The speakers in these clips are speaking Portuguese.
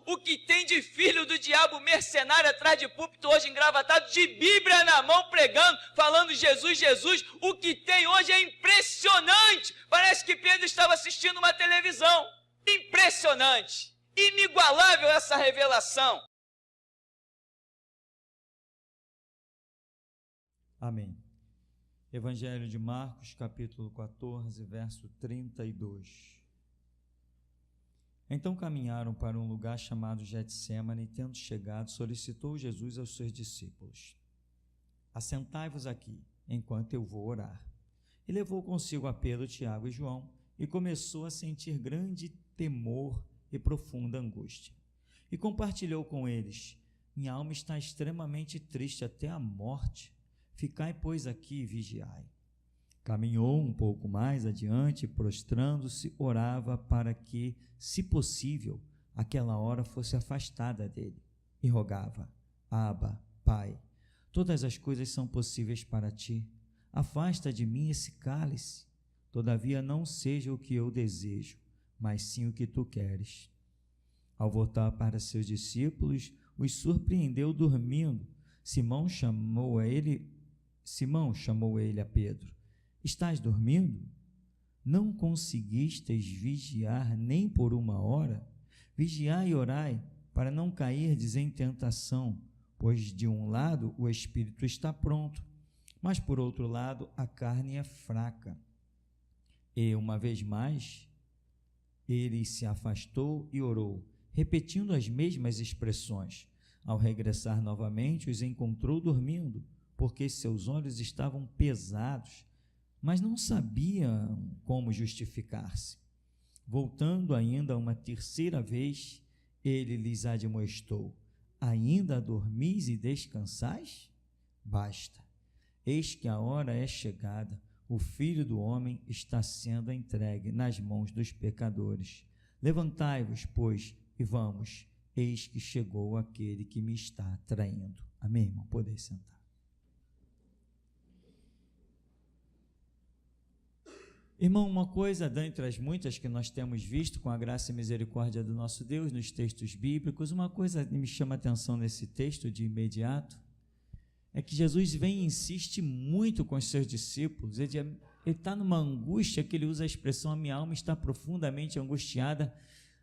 O que tem de filho do diabo mercenário atrás de púlpito hoje engravatado, de Bíblia na mão pregando, falando Jesus, Jesus, o que tem hoje é impressionante. Parece que Pedro estava assistindo uma televisão. Impressionante, inigualável essa revelação. Amém. Evangelho de Marcos, capítulo 14, verso 32. Então caminharam para um lugar chamado Getsêmani, e tendo chegado, solicitou Jesus aos seus discípulos: assentai-vos aqui, enquanto eu vou orar. E levou consigo a Pedro, Tiago e João, e começou a sentir grande temor e profunda angústia. E compartilhou com eles: minha alma está extremamente triste até a morte. Ficai, pois, aqui e vigiai. Caminhou um pouco mais adiante e, prostrando-se, orava para que, se possível, aquela hora fosse afastada dele. E rogava: Abba, Pai, todas as coisas são possíveis para ti. Afasta de mim esse cálice. Todavia não seja o que eu desejo, mas sim o que tu queres. Ao voltar para seus discípulos, os surpreendeu dormindo. Simão chamou ele a Pedro: estás dormindo? Não conseguisteis vigiar nem por uma hora? Vigiai e orai, para não cairdes em tentação, pois de um lado o espírito está pronto, mas por outro lado a carne é fraca. E uma vez mais ele se afastou e orou, repetindo as mesmas expressões. Ao regressar novamente, os encontrou dormindo, porque seus olhos estavam pesados, mas não sabiam como justificar-se. Voltando ainda uma terceira vez, ele lhes admoestou: ainda dormis e descansais? Basta, eis que a hora é chegada, o Filho do Homem está sendo entregue nas mãos dos pecadores. Levantai-vos, pois, e vamos, eis que chegou aquele que me está traindo. Amém, irmão? Podem sentar. Irmão, uma coisa dentre as muitas que nós temos visto com a graça e misericórdia do nosso Deus nos textos bíblicos, uma coisa que me chama a atenção nesse texto de imediato, é que Jesus vem e insiste muito com os seus discípulos. Ele está numa angústia que ele usa a expressão: a minha alma está profundamente angustiada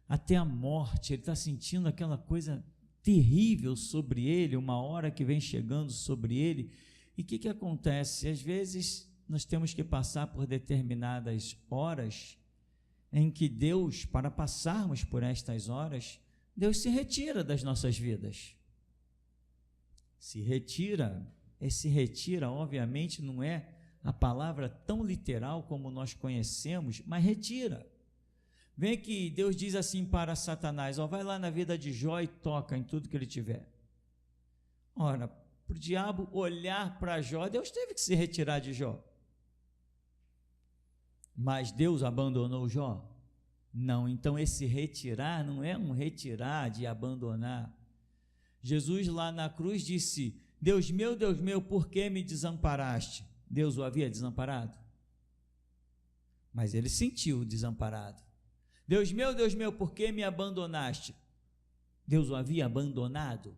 até a morte. Ele está sentindo aquela coisa terrível sobre ele, uma hora que vem chegando sobre ele. E o que acontece? Às vezes nós temos que passar por determinadas horas em que Deus, para passarmos por estas horas, Deus se retira das nossas vidas. Se retira, esse retira, obviamente, não é a palavra tão literal como nós conhecemos, mas retira. Vem que Deus diz assim para Satanás: vai lá na vida de Jó e toca em tudo que ele tiver. Ora, para o diabo olhar para Jó, Deus teve que se retirar de Jó. Mas Deus abandonou Jó? Não. Então esse retirar não é um retirar de abandonar. Jesus lá na cruz disse: Deus meu, por que me desamparaste? Deus o havia desamparado? Mas ele sentiu desamparado. Deus meu, por que me abandonaste? Deus o havia abandonado?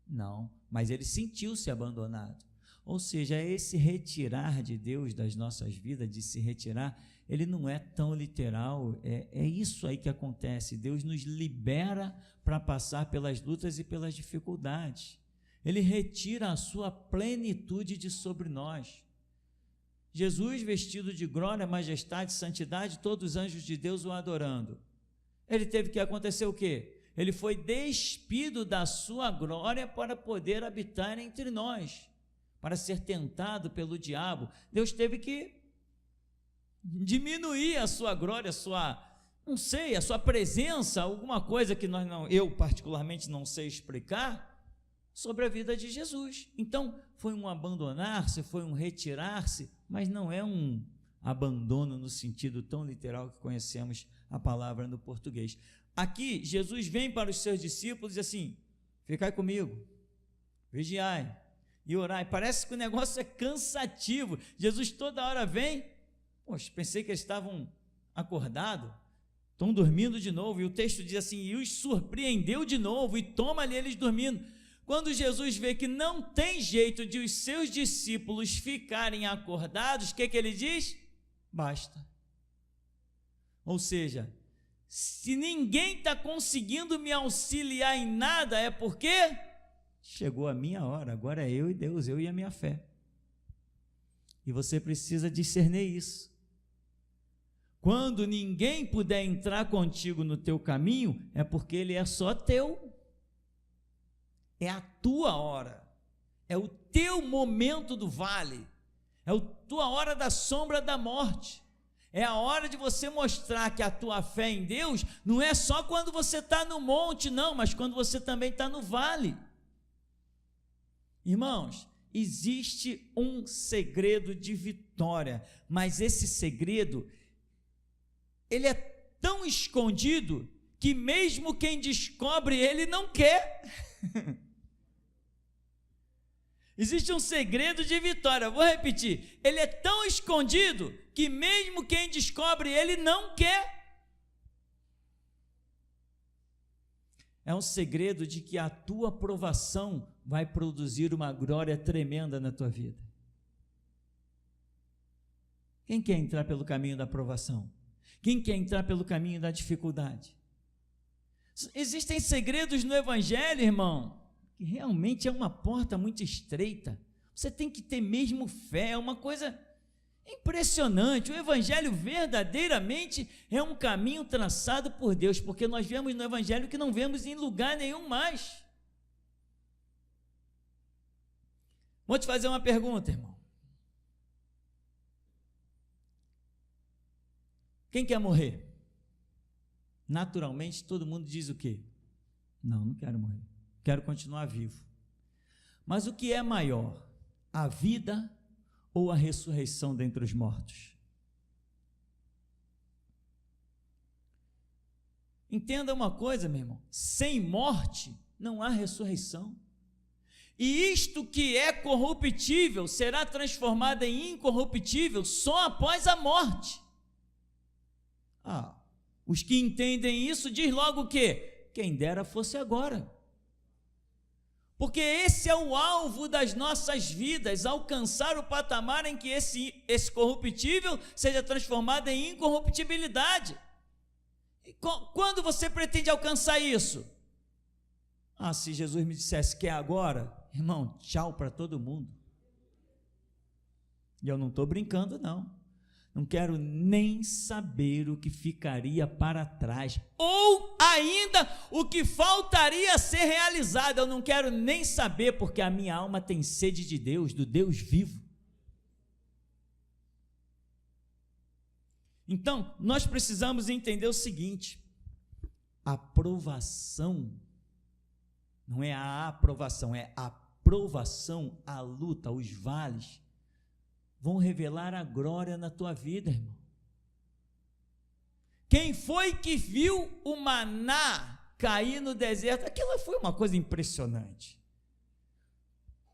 Não, mas ele sentiu-se abandonado. Ou seja, esse retirar de Deus das nossas vidas, de se retirar, ele não é tão literal, é isso aí que acontece. Deus nos libera para passar pelas lutas e pelas dificuldades. Ele retira a sua plenitude de sobre nós. Jesus, vestido de glória, majestade, santidade, todos os anjos de Deus o adorando. Ele teve que acontecer o quê? Ele foi despido da sua glória para poder habitar entre nós, para ser tentado pelo diabo. Deus teve que diminuir a sua glória, a sua presença, alguma coisa que eu particularmente não sei explicar, sobre a vida de Jesus. Então, foi um abandonar-se, foi um retirar-se, mas não é um abandono no sentido tão literal que conhecemos a palavra no português. Aqui, Jesus vem para os seus discípulos e assim: ficai comigo, vigiai e orai. Parece que o negócio é cansativo. Jesus toda hora vem. Poxa, pensei que eles estavam acordados. Estão dormindo de novo, e o texto diz assim, e os surpreendeu de novo, e toma ali eles dormindo. Quando Jesus vê que não tem jeito de os seus discípulos ficarem acordados, o que ele diz? Basta. Ou seja, se ninguém está conseguindo me auxiliar em nada, é porque chegou a minha hora, agora é eu e Deus, eu e a minha fé. E você precisa discernir isso. Quando ninguém puder entrar contigo no teu caminho, é porque ele é só teu. É a tua hora, é o teu momento do vale, é a tua hora da sombra da morte. É a hora de você mostrar que a tua fé em Deus não é só quando você está no monte, não, mas quando você também está no vale. Irmãos, existe um segredo de vitória, mas esse segredo, ele é tão escondido que mesmo quem descobre ele não quer. Existe um segredo de vitória, vou repetir, ele é tão escondido que mesmo quem descobre ele não quer. É um segredo de que a tua provação vai produzir uma glória tremenda na tua vida. Quem quer entrar pelo caminho da provação? Quem quer entrar pelo caminho da dificuldade? Existem segredos no Evangelho, irmão, que realmente é uma porta muito estreita. Você tem que ter mesmo fé, é uma coisa impressionante. O Evangelho verdadeiramente é um caminho traçado por Deus, porque nós vemos no Evangelho que não vemos em lugar nenhum mais. Vou te fazer uma pergunta, irmão. Quem quer morrer? Naturalmente, todo mundo diz o quê? Não quero morrer. Quero continuar vivo. Mas o que é maior? A vida ou a ressurreição dentre os mortos? Entenda uma coisa, meu irmão. Sem morte não há ressurreição. E isto que é corruptível será transformado em incorruptível só após a morte. Os que entendem isso diz logo o quê? Quem dera fosse agora. Porque esse é o alvo das nossas vidas, alcançar o patamar em que esse corruptível seja transformado em incorruptibilidade. E quando você pretende alcançar isso? Se Jesus me dissesse que é agora, irmão, tchau para todo mundo. E eu não estou brincando, não. Não quero nem saber o que ficaria para trás, ou ainda o que faltaria a ser realizado. Eu não quero nem saber, porque a minha alma tem sede de Deus, do Deus vivo. Então, nós precisamos entender o seguinte: a provação não é a aprovação, é a provação, a luta, os vales vão revelar a glória na tua vida, irmão. Quem foi que viu o maná cair no deserto? Aquilo foi uma coisa impressionante.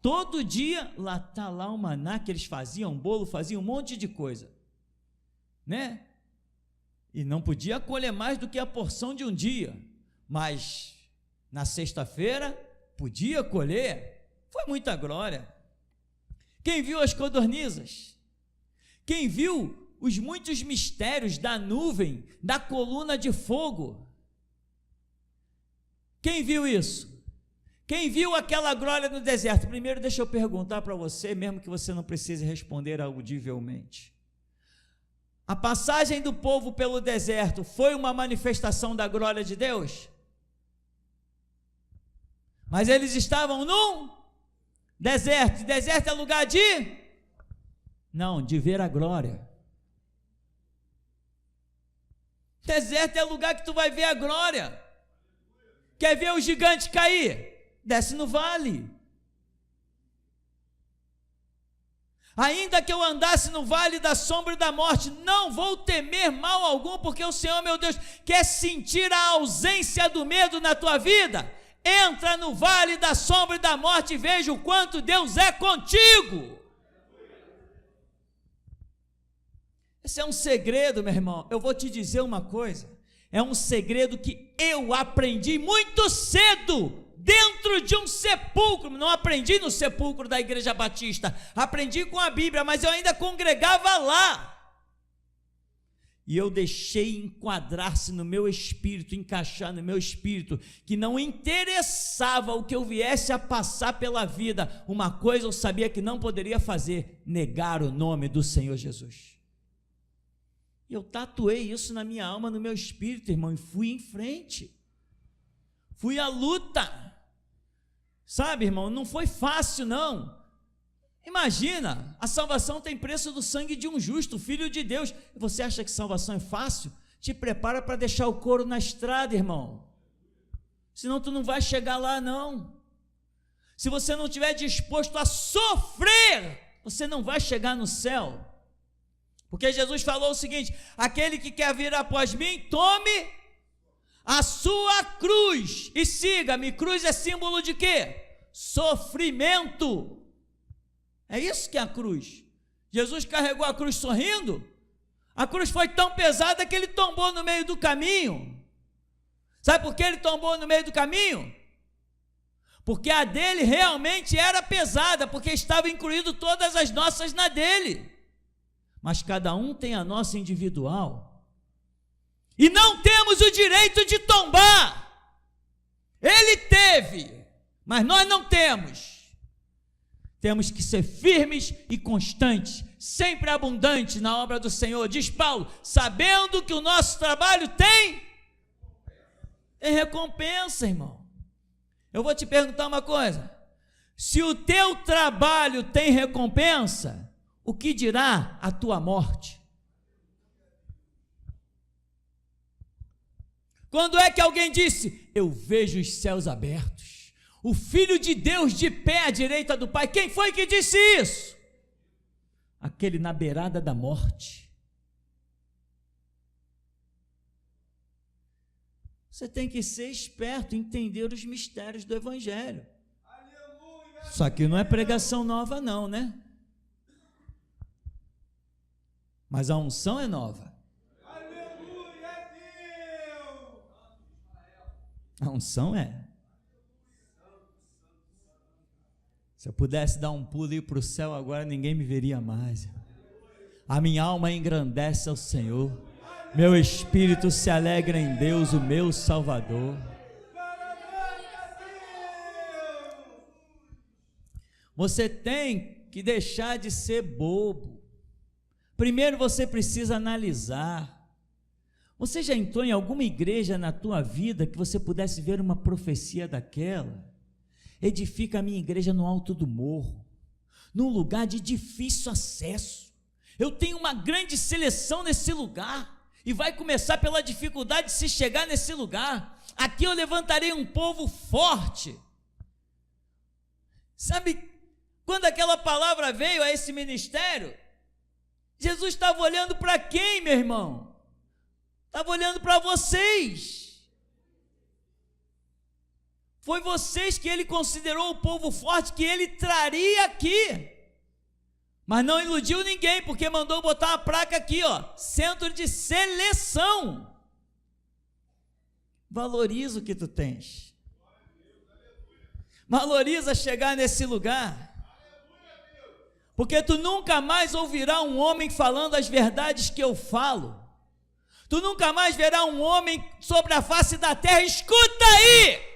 Todo dia, está lá o maná, que eles faziam bolo, faziam um monte de coisa, né? E não podia colher mais do que a porção de um dia, mas na sexta-feira podia colher. Foi muita glória. Quem viu as codornizas? Quem viu os muitos mistérios da nuvem, da coluna de fogo? Quem viu isso? Quem viu aquela glória no deserto? Primeiro, deixa eu perguntar para você, mesmo que você não precise responder audivelmente. A passagem do povo pelo deserto foi uma manifestação da glória de Deus? Mas eles estavam num deserto. Deserto é lugar de? Não, de ver a glória. Deserto é lugar que tu vai ver a glória. Quer ver o gigante cair? Desce no vale. Ainda que eu andasse no vale da sombra da morte, não vou temer mal algum, porque o Senhor, meu Deus, quer sentir a ausência do medo na tua vida. Entra no vale da sombra e da morte e veja o quanto Deus é contigo. Esse é um segredo, meu irmão. Eu vou te dizer uma coisa. é um segredo que eu aprendi muito cedo, dentro de um sepulcro. Não aprendi no sepulcro da Igreja Batista, aprendi com a Bíblia, mas eu ainda congregava lá. E eu deixei enquadrar-se no meu espírito, encaixar no meu espírito, que não interessava o que eu viesse a passar pela vida, uma coisa eu sabia que não poderia fazer: negar o nome do Senhor Jesus. Eu tatuei isso na minha alma, no meu espírito, irmão, e fui em frente, fui à luta, sabe, irmão, não foi fácil não. Imagina, a salvação tem preço do sangue de um justo, filho de Deus. Você acha que salvação é fácil? Te prepara para deixar o couro na estrada, irmão, senão tu não vai chegar lá não. Se você não estiver disposto a sofrer, você não vai chegar no céu. Porque Jesus falou o seguinte: aquele que quer vir após mim, tome a sua cruz e siga-me. Cruz é símbolo de quê? Sofrimento. É isso que é a cruz. Jesus carregou a cruz sorrindo. A cruz foi tão pesada que ele tombou no meio do caminho. Sabe por que ele tombou no meio do caminho? Porque a dele realmente era pesada, porque estava incluído todas as nossas na dele. Mas cada um tem a nossa individual, e não temos o direito de tombar. Ele teve, mas nós não temos. Temos que ser firmes e constantes, sempre abundantes na obra do Senhor, diz Paulo, sabendo que o nosso trabalho tem recompensa, irmão. Eu vou te perguntar uma coisa: se o teu trabalho tem recompensa, o que dirá a tua morte? Quando é que alguém disse: eu vejo os céus abertos, o Filho de Deus de pé à direita do Pai? Quem foi que disse isso? Aquele na beirada da morte. Você tem que ser esperto, entender os mistérios do Evangelho. Só que não é pregação nova não, né? Mas a unção é nova. Aleluia, Deus! A unção é. Se eu pudesse dar um pulo e ir para o céu agora, ninguém me veria mais. A minha alma engrandece ao Senhor. Meu espírito se alegra em Deus, o meu Salvador. Você tem que deixar de ser bobo. Primeiro você precisa analisar. Você já entrou em alguma igreja na tua vida que você pudesse ver uma profecia daquela? Edifica a minha igreja no alto do morro, num lugar de difícil acesso. Eu tenho uma grande seleção nesse lugar, e vai começar pela dificuldade de se chegar nesse lugar. Aqui eu levantarei um povo forte. Sabe, quando aquela palavra veio a esse ministério, Jesus estava olhando para quem, meu irmão? Estava olhando para vocês. Foi vocês que ele considerou o povo forte que ele traria aqui. Mas não iludiu ninguém, porque mandou botar uma placa aqui, ó, centro de seleção. Valoriza o que tu tens. Valoriza chegar nesse lugar. Porque tu nunca mais ouvirá um homem falando as verdades que eu falo. Tu nunca mais verá um homem sobre a face da terra, escuta aí!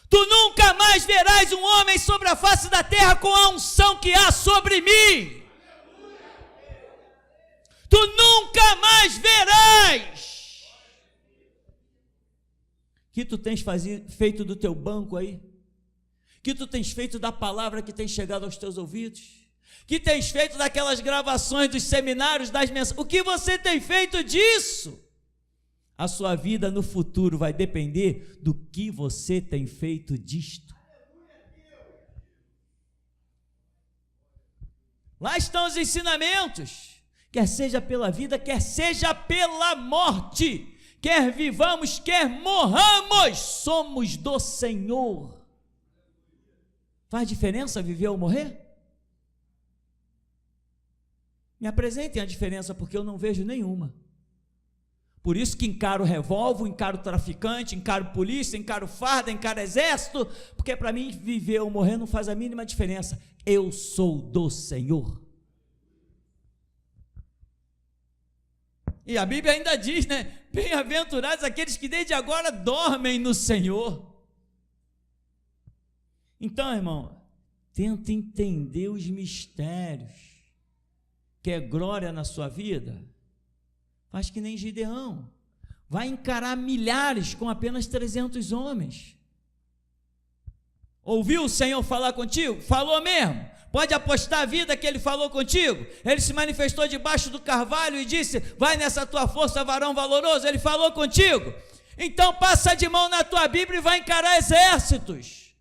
Tu nunca mais verás um homem sobre a face da terra com a unção que há sobre mim. Tu nunca mais verás. Que tu tens feito do teu banco aí? Que tu tens feito da palavra que tem chegado aos teus ouvidos? Que tens feito daquelas gravações dos seminários, das mensagens? O que você tem feito disso? A sua vida no futuro vai depender do que você tem feito disto. Lá estão os ensinamentos, quer seja pela vida, quer seja pela morte, quer vivamos, quer morramos, somos do Senhor. Faz diferença viver ou morrer? Me apresentem a diferença, porque eu não vejo nenhuma. Por isso que encaro revólver, encaro traficante, encaro polícia, encaro farda, encaro exército, porque para mim viver ou morrer não faz a mínima diferença. Eu sou do Senhor. E a Bíblia ainda diz, né? Bem-aventurados aqueles que desde agora dormem no Senhor. Então, irmão, tenta entender os mistérios. Quer glória na sua vida? Faz que nem Gideão, vai encarar milhares com apenas 300 homens. Ouviu o Senhor falar contigo? Falou mesmo. Pode apostar a vida que Ele falou contigo. Ele se manifestou debaixo do carvalho e disse: vai nessa tua força, varão valoroso. Ele falou contigo. Então passa de mão na tua Bíblia e vai encarar exércitos.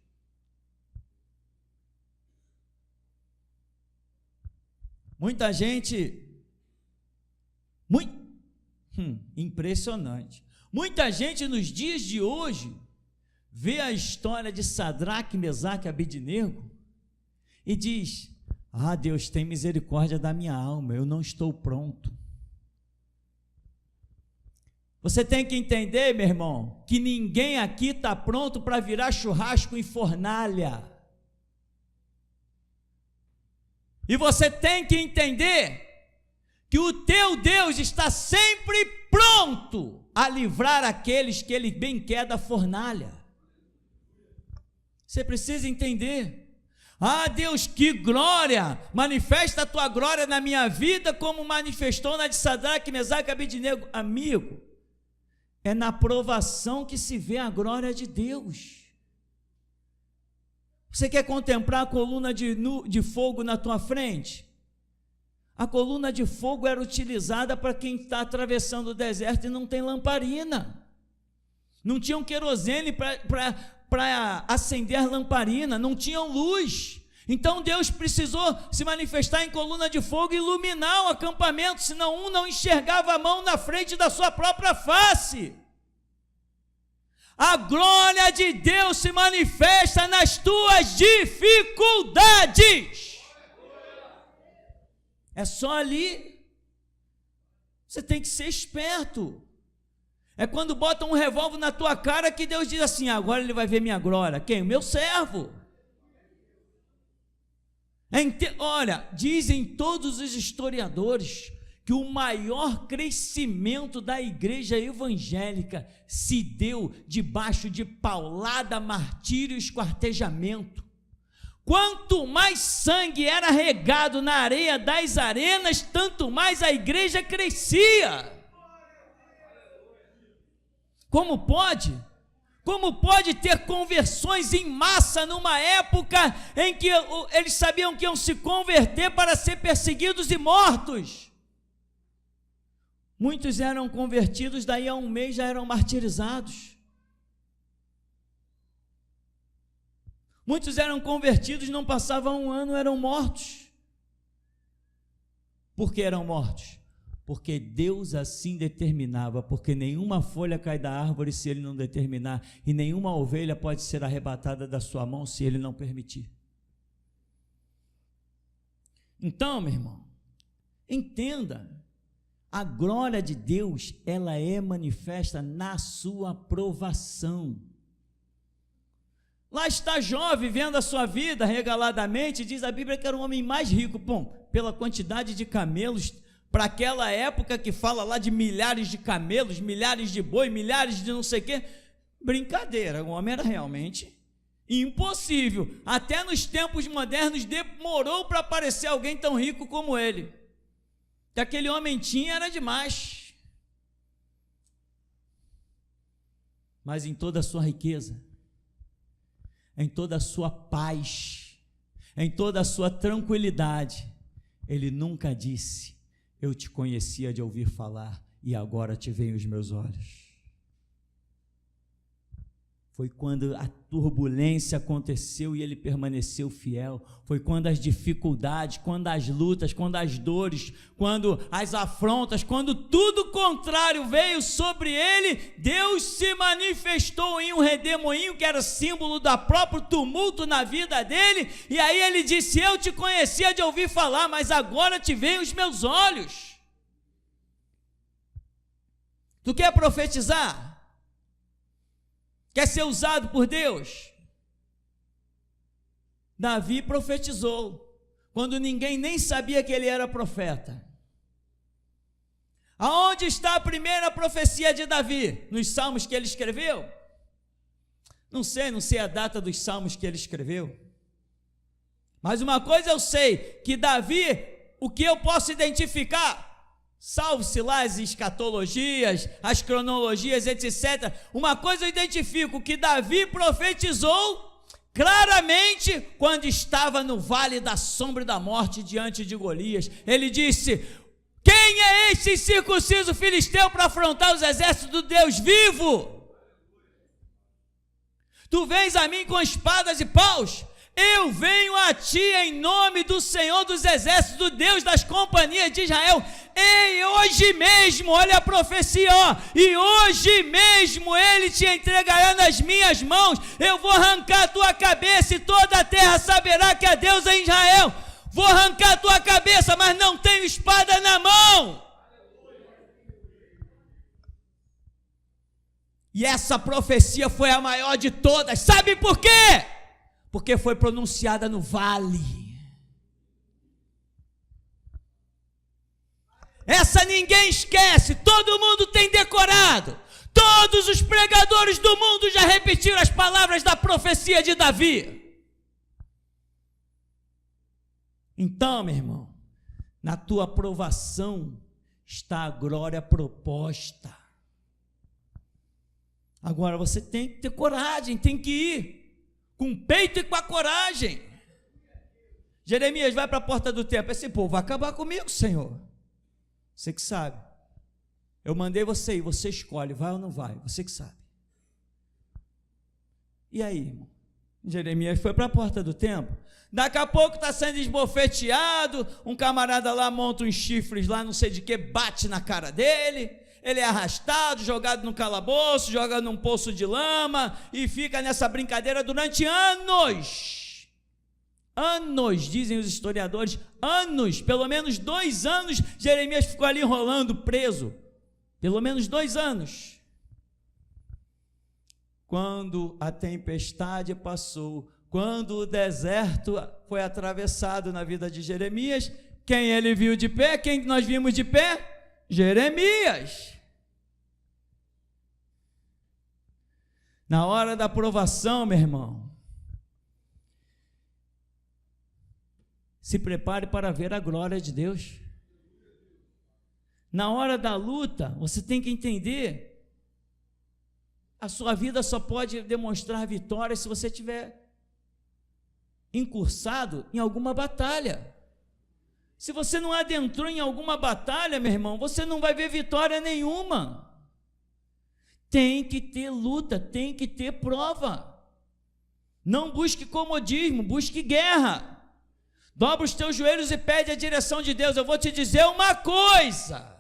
Muita gente, impressionante. Muita gente nos dias de hoje vê a história de Sadraque, Mesaque e Abednego e diz: ah, Deus tem misericórdia da minha alma, eu não estou pronto. Você tem que entender, meu irmão, que ninguém aqui está pronto para virar churrasco em fornalha. E você tem que entender que o teu Deus está sempre pronto a livrar aqueles que Ele bem quer da fornalha. Você precisa entender. Ah, Deus, que glória! Manifesta a tua glória na minha vida como manifestou na de Sadraque, Mesaque e Abednego. Amigo, é na provação que se vê a glória de Deus. Você quer contemplar a coluna de fogo na tua frente? A coluna de fogo era utilizada para quem está atravessando o deserto e não tem lamparina. Não tinham querosene para acender lamparina, não tinham luz. Então Deus precisou se manifestar em coluna de fogo e iluminar o acampamento, senão um não enxergava a mão na frente da sua própria face. A glória de Deus se manifesta nas tuas dificuldades. É só ali. Você tem que ser esperto. É quando botam um revólver na tua cara que Deus diz assim: agora ele vai ver minha glória. Quem? O meu servo. Olha, dizem todos os historiadores que o maior crescimento da igreja evangélica se deu debaixo de paulada, martírio e esquartejamento. Quanto mais sangue era regado na areia das arenas, tanto mais a igreja crescia. Como pode? Como pode ter conversões em massa numa época em que eles sabiam que iam se converter para ser perseguidos e mortos? Muitos eram convertidos, daí a um mês já eram martirizados. Muitos eram convertidos, não passavam um ano, eram mortos. Por que eram mortos? Porque Deus assim determinava, porque nenhuma folha cai da árvore se Ele não determinar, e nenhuma ovelha pode ser arrebatada da sua mão se Ele não permitir. Então, meu irmão, entenda, a glória de Deus, ela é manifesta na sua provação. Lá está Jó vivendo a sua vida regaladamente, diz a Bíblia que era o homem mais rico, pela quantidade de camelos, para aquela época que fala lá de milhares de camelos, milhares de boi, milhares de não sei o quê, brincadeira, o homem era realmente impossível. Até nos tempos modernos demorou para aparecer alguém tão rico como ele. Que aquele homem tinha era demais. Mas em toda a sua riqueza, em toda a sua paz, em toda a sua tranquilidade, ele nunca disse: eu te conhecia de ouvir falar e agora te veem os meus olhos. Foi quando a turbulência aconteceu e ele permaneceu fiel. Foi quando as dificuldades, quando as lutas, quando as dores, quando as afrontas, quando tudo contrário veio sobre ele, Deus se manifestou em um redemoinho que era símbolo do próprio tumulto na vida dele, e aí ele disse: eu te conhecia de ouvir falar, mas agora te veem os meus olhos. Tu quer profetizar? Quer ser usado por Deus? Davi profetizou, quando ninguém nem sabia que ele era profeta. Aonde está a primeira profecia de Davi? Nos salmos que ele escreveu? Não sei a data dos salmos que ele escreveu. Mas uma coisa eu sei, que Davi, o que eu posso identificar, salve-se lá as escatologias, as cronologias, etc. Uma coisa eu identifico, que Davi profetizou claramente quando estava no vale da sombra e da morte diante de Golias. Ele disse: quem é este incircunciso filisteu para afrontar os exércitos do Deus vivo? Tu vens a mim com espadas e paus, eu venho a ti em nome do Senhor dos exércitos, do Deus das companhias de Israel. E hoje mesmo, olha a profecia, ó, e hoje mesmo ele te entregará nas minhas mãos. Eu vou arrancar a tua cabeça e toda a terra saberá que há Deus em Israel. Vou arrancar a tua cabeça, mas não tenho espada na mão. E essa profecia foi a maior de todas. Sabe por quê? Porque foi pronunciada no vale. Essa ninguém esquece, todo mundo tem decorado. Todos os pregadores do mundo já repetiram as palavras da profecia de Davi. Então, meu irmão, na tua aprovação está a glória proposta. Agora você tem que ter coragem, tem que ir com o peito e com a coragem. Jeremias vai para a porta do templo. Esse povo vai acabar comigo, Senhor. Você que sabe. Eu mandei você ir, você escolhe, vai ou não vai, você que sabe. E aí, irmão? Jeremias foi para a porta do templo. Daqui a pouco está sendo esbofeteado, um camarada lá monta uns chifres lá, não sei de que, bate na cara dele, ele é arrastado, jogado no calabouço, joga num poço de lama, e fica nessa brincadeira durante anos. Anos, dizem os historiadores, anos, pelo menos 2 anos, Jeremias ficou ali enrolando, preso, pelo menos 2 anos. Quando a tempestade passou, quando o deserto foi atravessado na vida de Jeremias, quem ele viu de pé? Quem nós vimos de pé? Jeremias. Na hora da provação, meu irmão, se prepare para ver a glória de Deus. Na hora da luta, você tem que entender, a sua vida só pode demonstrar vitória se você tiver incursado em alguma batalha. Se você não adentrou em alguma batalha, meu irmão, você não vai ver vitória nenhuma. Tem que ter luta, tem que ter prova. Não busque comodismo, busque guerra. Dobra os teus joelhos e pede a direção de Deus. Eu vou te dizer uma coisa: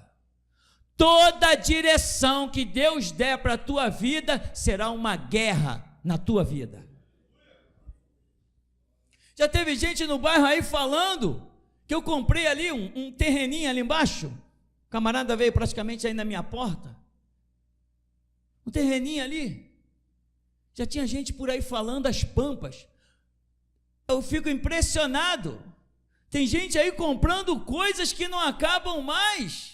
toda direção que Deus der para a tua vida será uma guerra na tua vida. Já teve gente no bairro aí falando que eu comprei ali um terreninho ali embaixo. O camarada veio praticamente aí na minha porta. Um terreninho ali. Já tinha gente por aí falando as pampas. Eu fico impressionado. Tem gente aí comprando coisas que não acabam mais.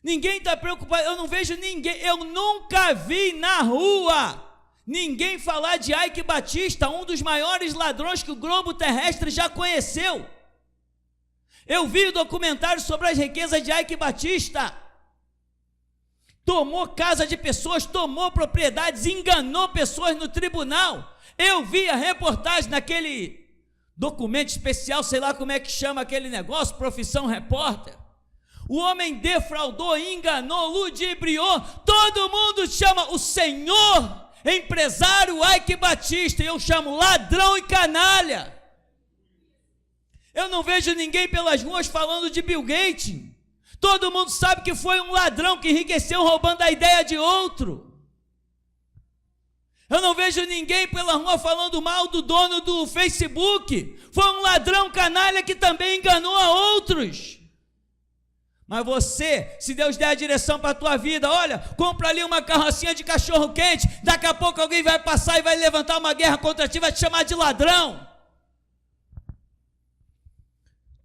Ninguém está preocupado. Eu não vejo ninguém. Eu nunca vi na rua ninguém falar de Ike Batista, um dos maiores ladrões que o globo terrestre já conheceu. Eu vi o documentário sobre as riquezas de Ike Batista. Tomou casa de pessoas, tomou propriedades, enganou pessoas no tribunal. Eu vi a reportagem naquele documento especial, sei lá como é que chama aquele negócio, profissão repórter. O homem defraudou, enganou, ludibriou. Todo mundo chama o senhor empresário Ike Batista, e eu chamo ladrão e canalha. Eu não vejo ninguém pelas ruas falando de Bill Gates. Todo mundo sabe que foi um ladrão que enriqueceu roubando a ideia de outro. Eu não vejo ninguém pela rua falando mal do dono do Facebook. Foi um ladrão canalha que também enganou a outros. Mas você, se Deus der a direção para a tua vida, olha, compra ali uma carrocinha de cachorro quente, daqui a pouco alguém vai passar e vai levantar uma guerra contra ti, vai te chamar de ladrão.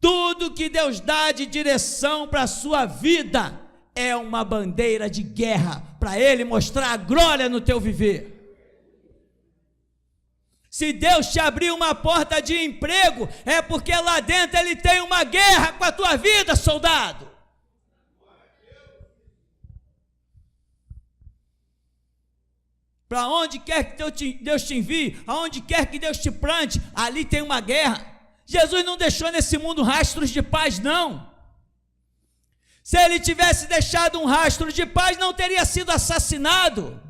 Tudo que Deus dá de direção para a sua vida é uma bandeira de guerra, para Ele mostrar a glória no teu viver. Se Deus te abrir uma porta de emprego, é porque lá dentro Ele tem uma guerra com a tua vida, soldado. Para onde quer que Deus te envie, aonde quer que Deus te plante, ali tem uma guerra. Jesus não deixou nesse mundo rastros de paz, não. Se Ele tivesse deixado um rastro de paz, não teria sido assassinado.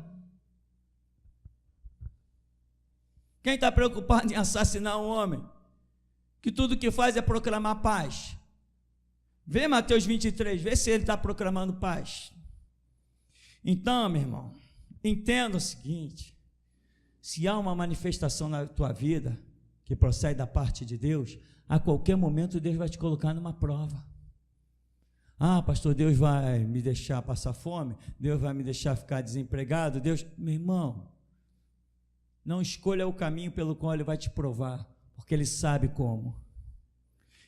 Quem está preocupado em assassinar um homem, que tudo que faz é proclamar paz? Vê Mateus 23, vê se ele está proclamando paz. Então, meu irmão, entenda o seguinte: se há uma manifestação na tua vida que procede da parte de Deus, a qualquer momento Deus vai te colocar numa prova. Ah, pastor, Deus vai me deixar passar fome? Deus vai me deixar ficar desempregado? Deus, meu irmão, não escolha o caminho pelo qual Ele vai te provar, porque Ele sabe como.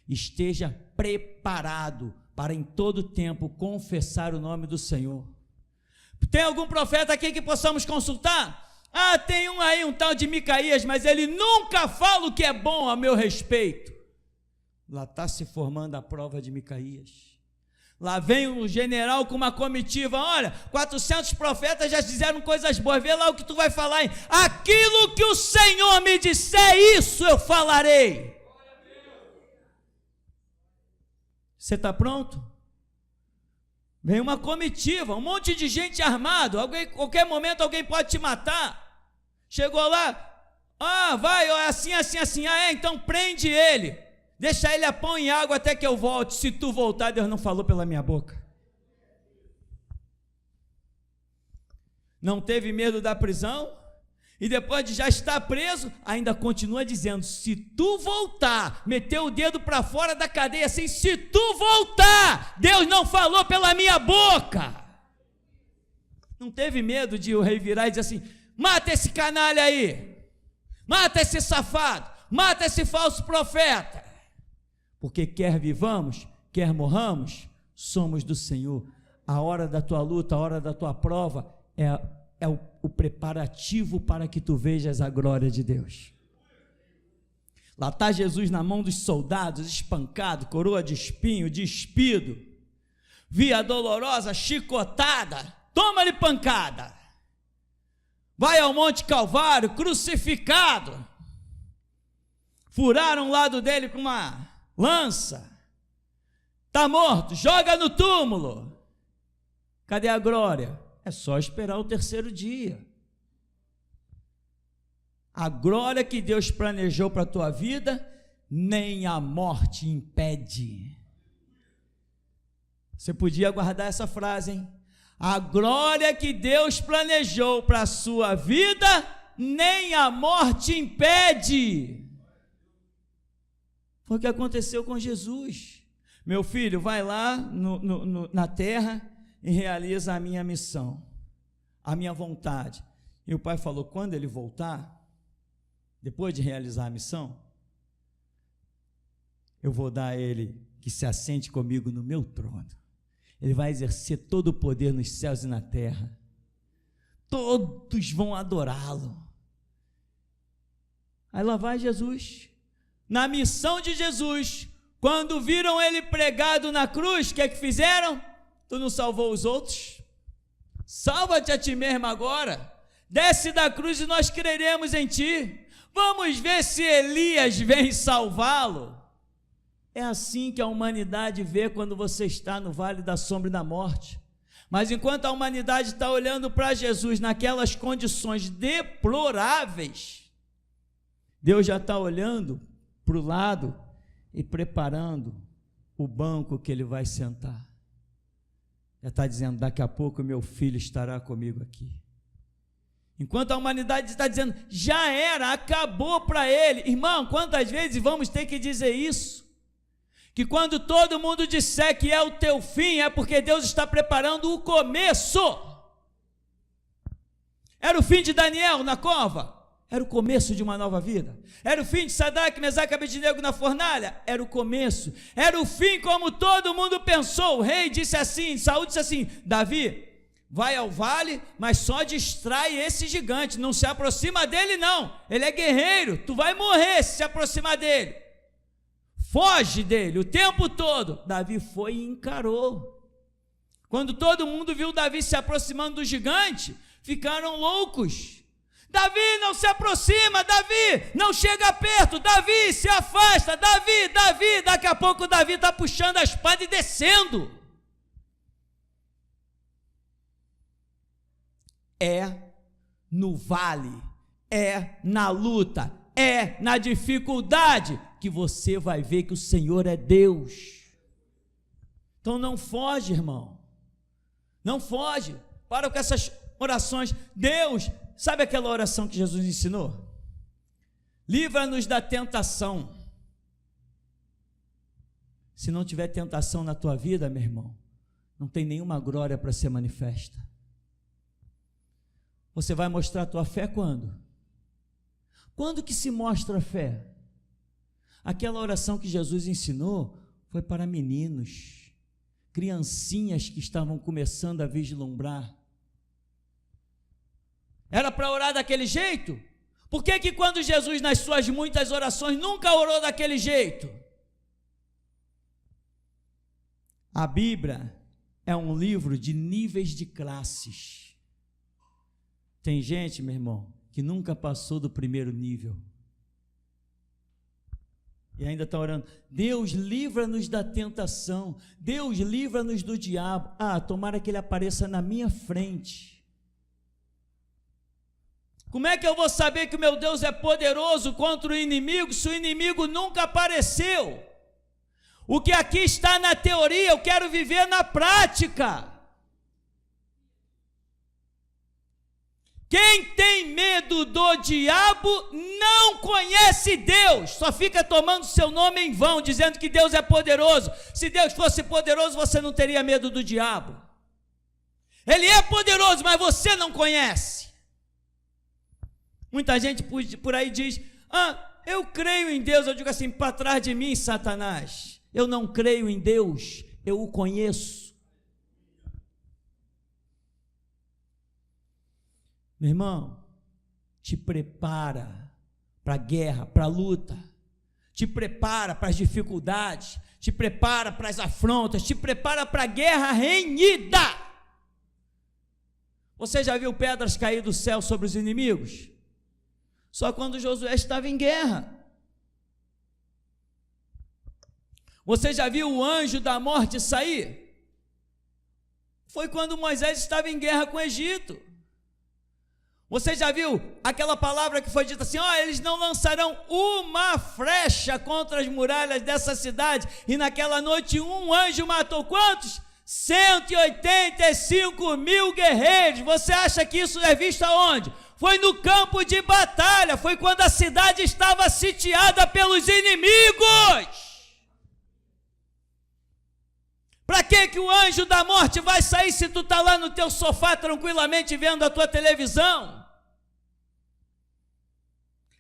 Esteja preparado para em todo tempo confessar o nome do Senhor. Tem algum profeta aqui que possamos consultar? Ah, tem um aí, um tal de Micaías, mas ele nunca fala o que é bom a meu respeito. Lá está se formando a prova de Micaías. Lá vem um general com uma comitiva, olha, 400 profetas já fizeram coisas boas, vê lá o que tu vai falar, hein? Aquilo que o Senhor me disser, isso eu falarei. Você está pronto? Vem uma comitiva, um monte de gente armado, qualquer momento alguém pode te matar. Chegou lá, vai, assim, então prende ele. Deixa ele a pão e água até que eu volte. Se tu voltar, Deus não falou pela minha boca. Não teve medo da prisão, e depois de já estar preso, ainda continua dizendo: se tu voltar, meteu o dedo para fora da cadeia assim, se tu voltar, Deus não falou pela minha boca. Não teve medo de o rei virar e dizer assim: mata esse canalha aí, mata esse safado, mata esse falso profeta. Porque quer vivamos, quer morramos, somos do Senhor. A hora da tua luta, a hora da tua prova é o preparativo para que tu vejas a glória de Deus. Lá está Jesus na mão dos soldados, espancado, coroa de espinho, despido, via dolorosa, chicotada, toma-lhe pancada. Vai ao Monte Calvário, crucificado. Furaram o lado dele com uma lança, está morto, joga no túmulo. Cadê a glória? É só esperar o terceiro dia. A glória que Deus planejou para a tua vida, nem a morte impede. Você podia guardar essa frase, hein? A glória que Deus planejou para a sua vida, nem a morte impede. Foi o que aconteceu com Jesus. Meu filho, vai lá na terra e realiza a minha missão, a minha vontade. E o pai falou: quando ele voltar, depois de realizar a missão, eu vou dar a ele que se assente comigo no meu trono. Ele vai exercer todo o poder nos céus e na terra. Todos vão adorá-lo. Aí lá vai Jesus. Na missão de Jesus, quando viram ele pregado na cruz, o que é que fizeram? Tu não salvou os outros? Salva-te a ti mesmo agora. Desce da cruz e nós creremos em ti. Vamos ver se Elias vem salvá-lo. É assim que a humanidade vê quando você está no vale da sombra e da morte. Mas enquanto a humanidade está olhando para Jesus naquelas condições deploráveis, Deus já está olhando para o lado e preparando o banco que ele vai sentar. Já está dizendo: daqui a pouco meu filho estará comigo aqui. Enquanto a humanidade está dizendo: já era, acabou para ele. Irmão, quantas vezes vamos ter que dizer isso? que quando todo mundo disser que é o teu fim, é porque Deus está preparando o começo. Era o fim de Daniel na cova? Era o começo de uma nova vida. Era o fim de Sadraque, Mesaque e Abednego na fornalha? Era o começo. Era o fim como todo mundo pensou. O rei disse assim, Saul disse assim: Davi, vai ao vale, mas só distrai esse gigante, não se aproxima dele não, ele é guerreiro, tu vai morrer se aproximar dele, foge dele o tempo todo. Davi foi e encarou. Quando todo mundo viu Davi se aproximando do gigante, ficaram loucos. Davi, não se aproxima, Davi, não chega perto, Davi, se afasta, Davi, daqui a pouco Davi está puxando a espada e descendo. É no vale, é na luta, é na dificuldade que você vai ver que o Senhor é Deus. Então não foge, irmão, não foge. Para com essas orações. Deus, sabe aquela oração que Jesus ensinou? Livra-nos da tentação. Se não tiver tentação na tua vida, meu irmão, não tem nenhuma glória para ser manifesta. Você vai mostrar a tua fé quando? Quando que se mostra a fé? Aquela oração que Jesus ensinou foi para meninos, criancinhas que estavam começando a vislumbrar. Era para orar daquele jeito? Por que que quando Jesus, nas suas muitas orações, nunca orou daquele jeito? A Bíblia é um livro de níveis de classes. Tem gente, meu irmão, que nunca passou do primeiro nível e ainda está orando: Deus, livra-nos da tentação, Deus, livra-nos do diabo. Tomara que ele apareça na minha frente. Como é que eu vou saber que o meu Deus é poderoso contra o inimigo, se o inimigo nunca apareceu? O que aqui está na teoria, eu quero viver na prática. Quem tem medo do diabo não conhece Deus, só fica tomando seu nome em vão, dizendo que Deus é poderoso. Se Deus fosse poderoso, você não teria medo do diabo. Ele é poderoso, mas você não conhece. Muita gente por aí diz: eu creio em Deus. Eu digo assim: para trás de mim, Satanás. Eu não creio em Deus, eu o conheço. Meu irmão, te prepara para a guerra, para a luta, te prepara para as dificuldades, te prepara para as afrontas, te prepara para a guerra renhida. Você já viu pedras cair do céu sobre os inimigos? Só quando Josué estava em guerra. Você já viu o anjo da morte sair? Foi quando Moisés estava em guerra com o Egito. Você já viu aquela palavra que foi dita assim: eles não lançarão uma flecha contra as muralhas dessa cidade, e naquela noite um anjo matou quantos? 185.000 guerreiros. Você acha que isso é visto aonde? Foi no campo de batalha, foi quando a cidade estava sitiada pelos inimigos. Para que o anjo da morte vai sair se tu está lá no teu sofá tranquilamente vendo a tua televisão?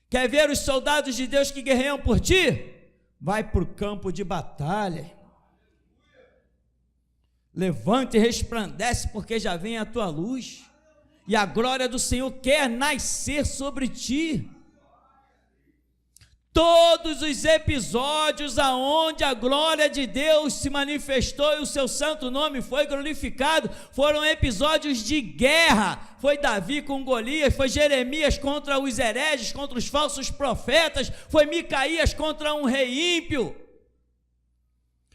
Quer ver os soldados de Deus que guerreiam por ti? Vai para o campo de batalha. Levanta e resplandece, porque já vem a tua luz, e a glória do Senhor quer nascer sobre ti. Todos os episódios aonde a glória de Deus se manifestou e o seu santo nome foi glorificado, foram episódios de guerra. Foi Davi com Golias, foi Jeremias contra os hereges, contra os falsos profetas, foi Micaías contra um rei ímpio,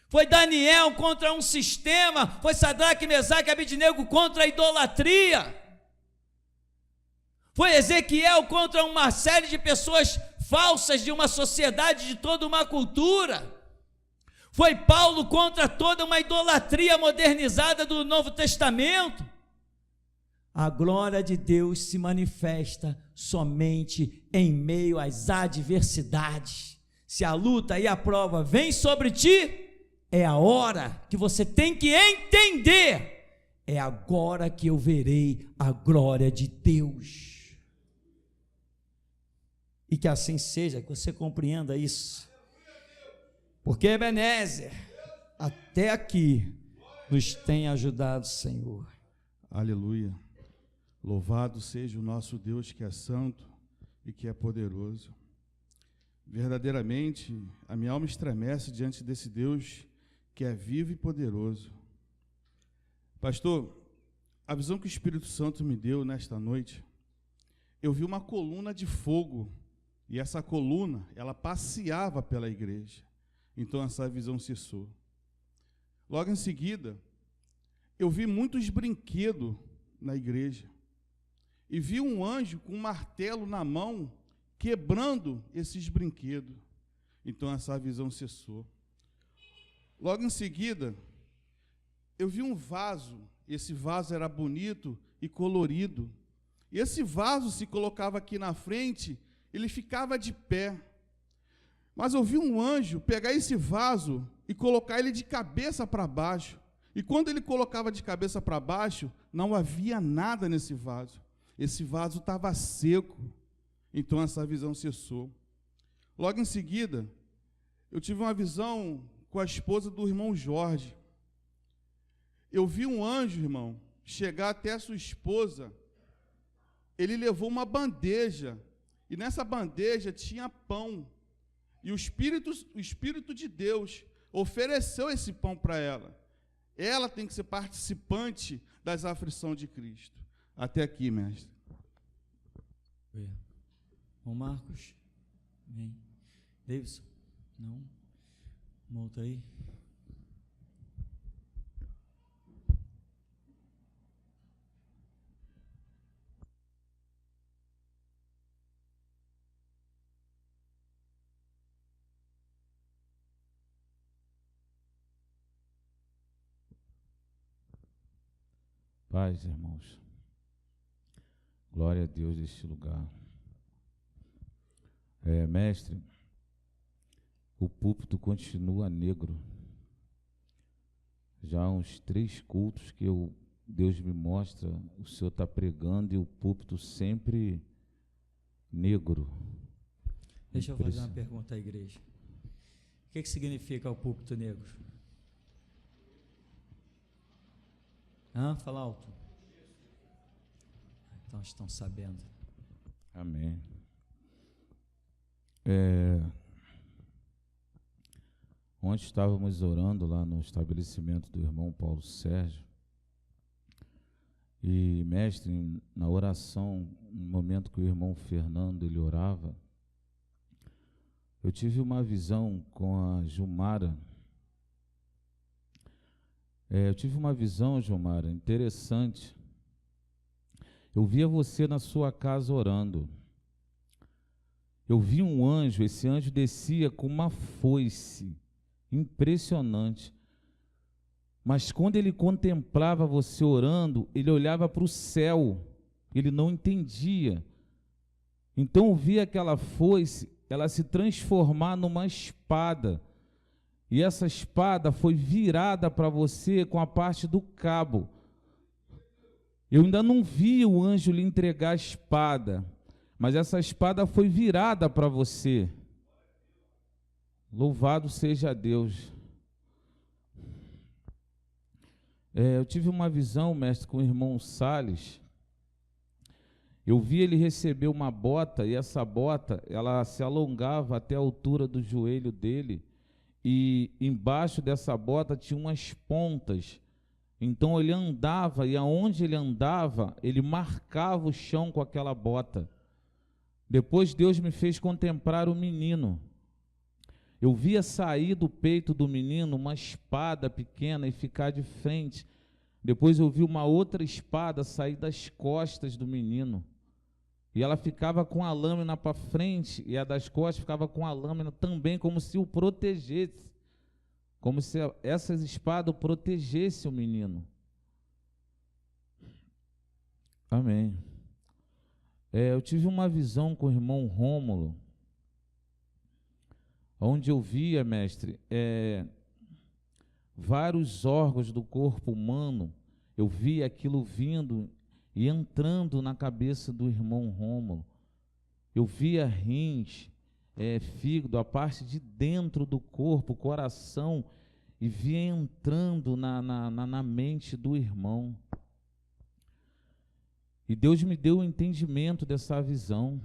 foi Daniel contra um sistema, foi Sadraque, Mesaque e Abednego contra a idolatria, foi Ezequiel contra uma série de pessoas falsas de uma sociedade, de toda uma cultura. Foi Paulo contra toda uma idolatria modernizada do Novo Testamento. A glória de Deus se manifesta somente em meio às adversidades. Se a luta e a prova vêm sobre ti, é a hora que você tem que entender. É agora que eu verei a glória de Deus. E que assim seja, que você compreenda isso. Porque Ebenezer, até aqui, nos tem ajudado, Senhor. Aleluia. Louvado seja o nosso Deus que é santo e que é poderoso. Verdadeiramente, a minha alma estremece diante desse Deus que é vivo e poderoso. Pastor, a visão que o Espírito Santo me deu nesta noite, eu vi uma coluna de fogo, e essa coluna, ela passeava pela igreja. Então essa visão cessou. Logo em seguida, eu vi muitos brinquedos na igreja, e vi um anjo com um martelo na mão, quebrando esses brinquedos. Então essa visão cessou. Logo em seguida, eu vi um vaso. Esse vaso era bonito e colorido. E esse vaso se colocava aqui na frente, ele ficava de pé. Mas eu vi um anjo pegar esse vaso e colocar ele de cabeça para baixo. E quando ele colocava de cabeça para baixo, não havia nada nesse vaso. Esse vaso estava seco. Então essa visão cessou. Logo em seguida, eu tive uma visão com a esposa do irmão Jorge. Eu vi um anjo, irmão, chegar até a sua esposa. Ele levou uma bandeja, e nessa bandeja tinha pão. E o Espírito de Deus ofereceu esse pão para ela. Ela tem que ser participante das aflições de Cristo. Até aqui, mestre. Ô Marcos, vem. Davidson, não. Volta aí. Paz, irmãos. Glória a Deus deste lugar. Mestre, o púlpito continua negro. Já há uns 3 cultos que Deus me mostra, o Senhor está pregando e o púlpito sempre negro. Deixa eu fazer uma pergunta à igreja. O que significa o púlpito negro? Fala alto. Então estão sabendo. Amém. Ontem estávamos orando lá no estabelecimento do irmão Paulo Sérgio. E, mestre, na oração, no momento que o irmão Fernando ele orava, eu tive uma visão com a Gilmara. Eu tive uma visão, Gilmara, interessante. Eu via você na sua casa orando. Eu vi um anjo, esse anjo descia com uma foice, impressionante. Mas quando ele contemplava você orando, ele olhava para o céu, ele não entendia. Então eu vi aquela foice, ela se transformar numa espada. E essa espada foi virada para você com a parte do cabo. Eu ainda não vi o anjo lhe entregar a espada, mas essa espada foi virada para você. Louvado seja Deus. Eu tive uma visão, mestre, com o irmão Salles. Eu vi ele receber uma bota, e essa bota, ela se alongava até a altura do joelho dele, e embaixo dessa bota tinha umas pontas. Então ele andava, e aonde ele andava, ele marcava o chão com aquela bota. Depois Deus me fez contemplar o menino. Eu via sair do peito do menino uma espada pequena e ficar de frente. Depois eu vi uma outra espada sair das costas do menino. E ela ficava com a lâmina para frente, e a das costas ficava com a lâmina também, como se o protegesse. Como se essas espadas protegessem o menino. Amém. Eu tive uma visão com o irmão Rômulo, onde eu via, mestre, vários órgãos do corpo humano, eu vi aquilo vindo e entrando na cabeça do irmão Rômulo. Eu via rins, fígado, a parte de dentro do corpo, coração, e via entrando na mente do irmão. E Deus me deu o entendimento dessa visão.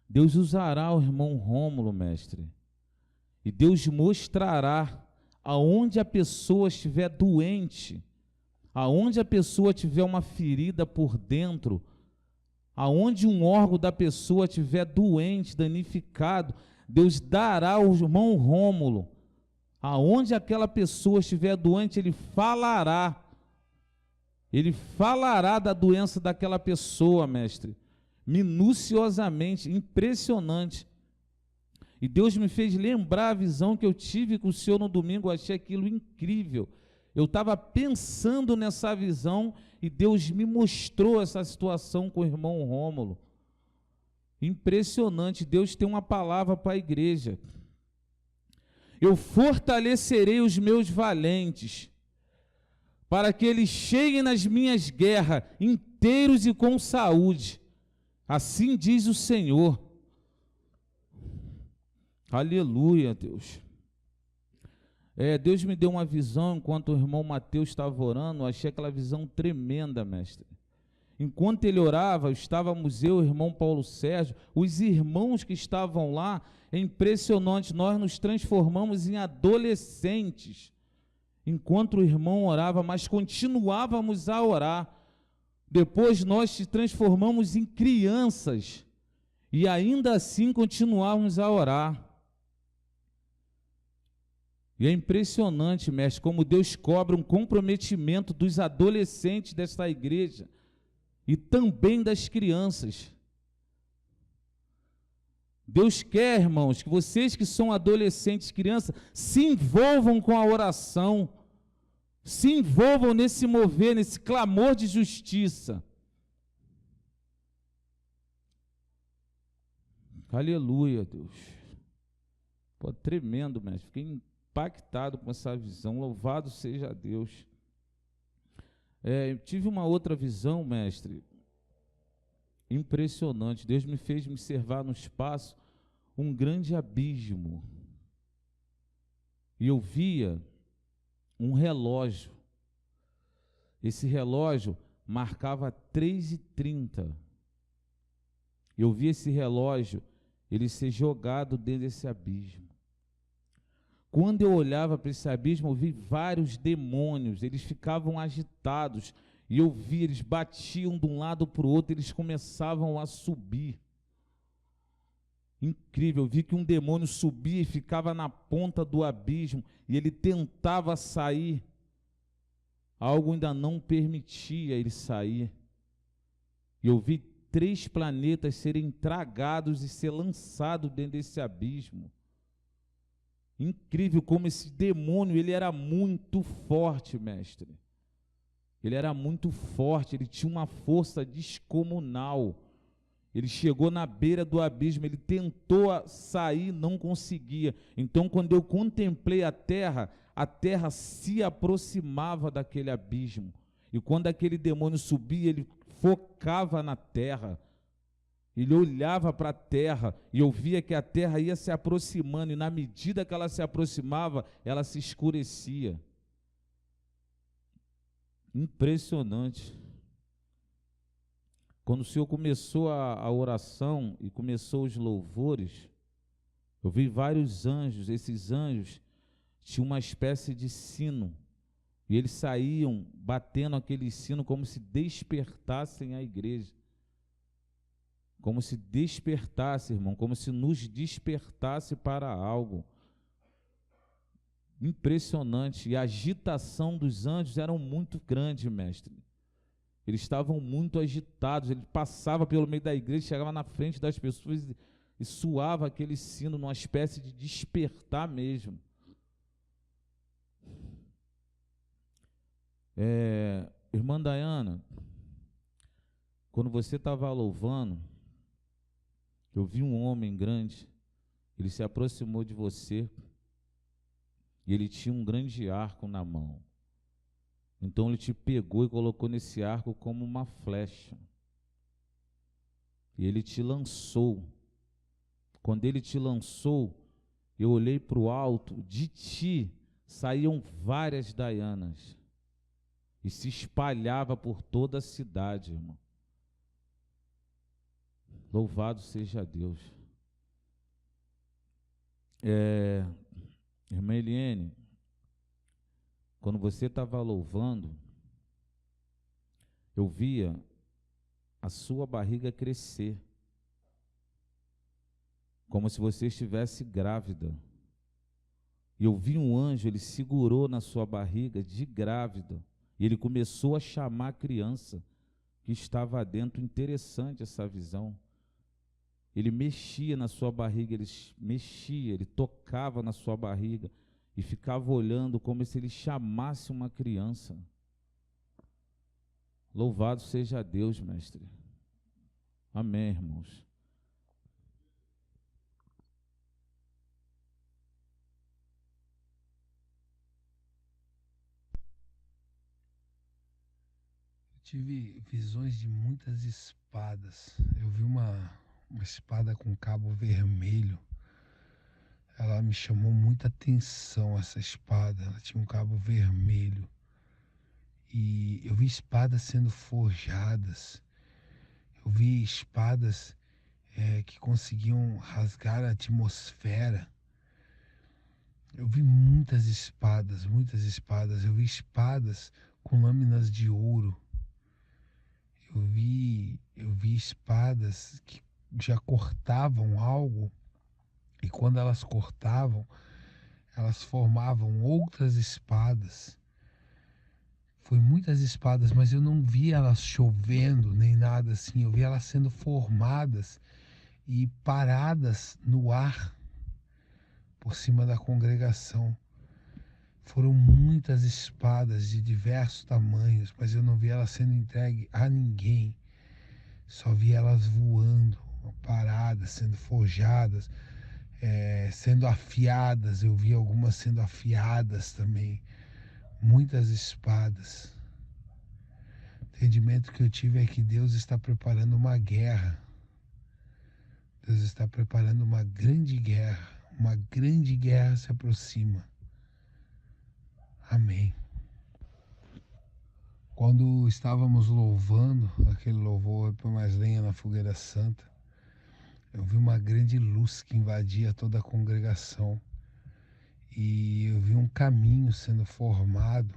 Deus usará o irmão Rômulo, mestre, e Deus mostrará aonde a pessoa estiver doente, aonde a pessoa tiver uma ferida por dentro, aonde um órgão da pessoa estiver doente, danificado, Deus dará ao irmão Rômulo, aonde aquela pessoa estiver doente, ele falará da doença daquela pessoa, mestre, minuciosamente, impressionante. E Deus me fez lembrar a visão que eu tive com o Senhor no domingo, eu achei aquilo incrível. Eu estava pensando nessa visão e Deus me mostrou essa situação com o irmão Rômulo. Impressionante, Deus tem uma palavra para a igreja. Eu fortalecerei os meus valentes, para que eles cheguem nas minhas guerras inteiros e com saúde. Assim diz o Senhor. Aleluia, Deus. Deus me deu uma visão enquanto o irmão Mateus estava orando, eu achei aquela visão tremenda, mestre. Enquanto ele orava, estávamos eu, o irmão Paulo Sérgio, os irmãos que estavam lá, é impressionante, nós nos transformamos em adolescentes, enquanto o irmão orava, mas continuávamos a orar. Depois nós se transformamos em crianças, e ainda assim continuávamos a orar. E é impressionante, mestre, como Deus cobra um comprometimento dos adolescentes desta igreja e também das crianças. Deus quer, irmãos, que vocês que são adolescentes, crianças, se envolvam com a oração, se envolvam nesse mover, nesse clamor de justiça. Aleluia, Deus. Pô, tremendo, mestre. Fiquei impactado com essa visão. Louvado seja Deus. Eu tive uma outra visão, mestre, impressionante. Deus me fez me observar no espaço um grande abismo. E eu via um relógio. Esse relógio marcava 3h30. Eu vi esse relógio, ele ser jogado dentro desse abismo. Quando eu olhava para esse abismo, eu vi vários demônios, eles ficavam agitados, e eu vi, eles batiam de um lado para o outro, eles começavam a subir. Incrível, eu vi que um demônio subia e ficava na ponta do abismo, e ele tentava sair, algo ainda não permitia ele sair. E eu vi 3 planetas serem tragados e ser lançados dentro desse abismo. Incrível como esse demônio, ele era muito forte, mestre. Ele era muito forte, ele tinha uma força descomunal. Ele chegou na beira do abismo, ele tentou sair, não conseguia. Então, quando eu contemplei a terra se aproximava daquele abismo. E quando aquele demônio subia, ele focava na terra. Ele olhava para a terra e eu via que a terra ia se aproximando, e na medida que ela se aproximava, ela se escurecia. Impressionante. Quando o Senhor começou a oração e começou os louvores, eu vi vários anjos. Esses anjos tinham uma espécie de sino, e eles saíam batendo aquele sino como se despertassem a igreja. Como se despertasse, irmão, como se nos despertasse para algo. Impressionante. E a agitação dos anjos era muito grande, mestre. Eles estavam muito agitados, ele passava pelo meio da igreja, chegava na frente das pessoas e soava aquele sino numa espécie de despertar mesmo. Irmã Dayana, quando você estava louvando, eu vi um homem grande, ele se aproximou de você, e ele tinha um grande arco na mão. Então ele te pegou e colocou nesse arco como uma flecha. E ele te lançou. Quando ele te lançou, eu olhei para o alto, de ti saíam várias Dianas e se espalhava por toda a cidade, irmão. Louvado seja Deus. Irmã Eliene, quando você estava louvando, eu via a sua barriga crescer, como se você estivesse grávida. E eu vi um anjo, ele segurou na sua barriga de grávida, e ele começou a chamar a criança que estava dentro. Interessante essa visão. Ele mexia na sua barriga, ele tocava na sua barriga e ficava olhando como se ele chamasse uma criança. Louvado seja Deus, mestre. Amém, irmãos. Eu tive visões de muitas espadas. Eu vi uma espada com cabo vermelho. Ela me chamou muita atenção, essa espada. Ela tinha um cabo vermelho. E eu vi espadas sendo forjadas. Eu vi espadas que conseguiam rasgar a atmosfera. Eu vi muitas espadas, muitas espadas. Eu vi espadas com lâminas de ouro. Eu vi espadas que já cortavam algo, e quando elas cortavam, elas formavam outras espadas. Foi muitas espadas, mas eu não vi elas chovendo nem nada assim. Eu vi elas sendo formadas e paradas no ar por cima da congregação. Foram muitas espadas de diversos tamanhos, mas eu não vi elas sendo entregue a ninguém. Só vi elas voando, paradas, sendo forjadas, sendo afiadas. Eu vi algumas sendo afiadas também. Muitas espadas. O entendimento que eu tive é que Deus está preparando uma guerra. Deus está preparando uma grande guerra. Uma grande guerra se aproxima. Amém. Quando estávamos louvando, aquele louvor "Põe mais lenha na fogueira santa", eu vi uma grande luz que invadia toda a congregação. E eu vi um caminho sendo formado.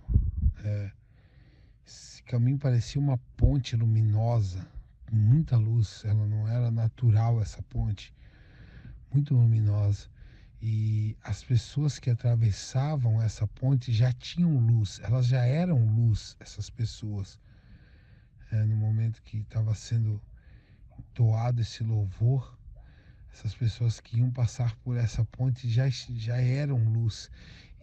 Esse caminho parecia uma ponte luminosa, com muita luz. Ela não era natural, essa ponte, muito luminosa. E as pessoas que atravessavam essa ponte já tinham luz, elas já eram luz, essas pessoas. No momento que estava sendo entoado esse louvor, essas pessoas que iam passar por essa ponte já eram luz.